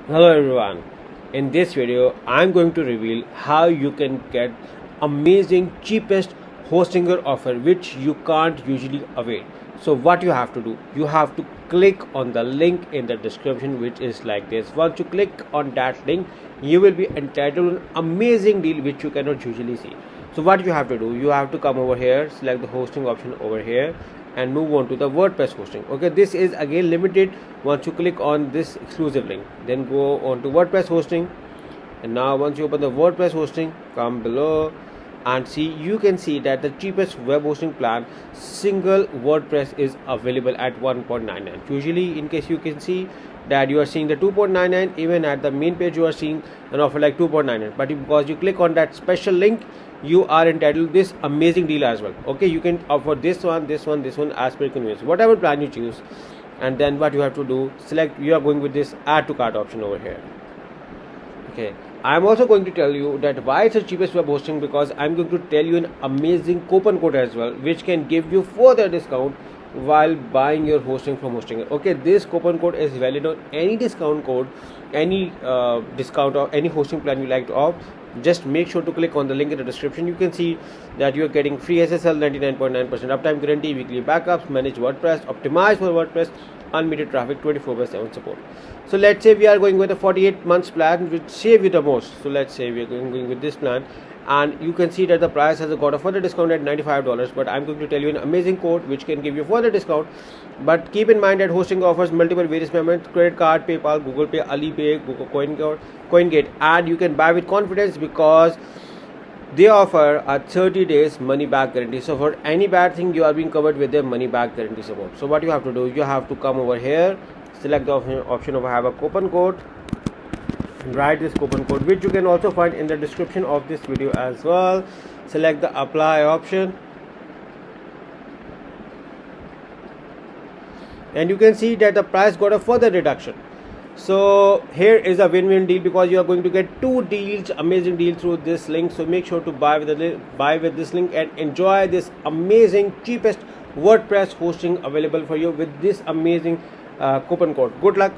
Hello everyone. In this video, I'm going to reveal how you can get amazing cheapest hosting offer which you can't usually avail. So what you have to do, you have to click on the link in the description which is like this. Once you click on that link, you will be entitled to an amazing deal which you cannot usually see. So what you have to do, you have to come over here, select the hosting option over here and move on to the WordPress hosting. Okay, this is again limited. Once you click on this exclusive link, then go on to WordPress hosting, and now once you open the WordPress hosting, come below and see, you can see that the cheapest web hosting plan single WordPress is available at 1.99. usually, in case you can see that you are seeing the 2.99, even at the main page you are seeing an offer like 2.99, but because you click on that special link, you are entitled to this amazing deal as well. Okay, you can offer this one as per convenience, whatever plan you choose. And then what you have to do, select, you are going with this add to cart option over here. Okay, I'm also going to tell you that why it's the cheapest web hosting, because I'm going to tell you an amazing coupon code as well which can give you further discount while buying your hosting from Hostinger. Okay, this coupon code is valid on any discount code, any discount or any hosting plan you like to opt. Just make sure to click on the link in the description. You can see that you are getting free SSL, 99.9% uptime guarantee, weekly backups, manage WordPress, optimize for WordPress, unlimited traffic, 24/7 support. So let's say we are going with a 48 months plan which save you the most. So let's say we are going with this plan, and you can see that the price has got a further discount at $95, but I'm going to tell you an amazing code which can give you further discount. But keep in mind that hosting offers multiple various payments: credit card, PayPal, Google Pay, Alipay, Google CoinGate, and you can buy with confidence because they offer a 30 days money back guarantee. So for any bad thing, you are being covered with their money back guarantee support. So what you have to do, you have to come over here, select the option of have a coupon code, write this coupon code which you can also find in the description of this video as well. Select the apply option, and you can see that the price got a further reduction. So here is a win-win deal because you are going to get two deals, amazing deal through this link. So make sure to buy with this link and enjoy this amazing cheapest WordPress hosting available for you with this amazing coupon code. Good luck.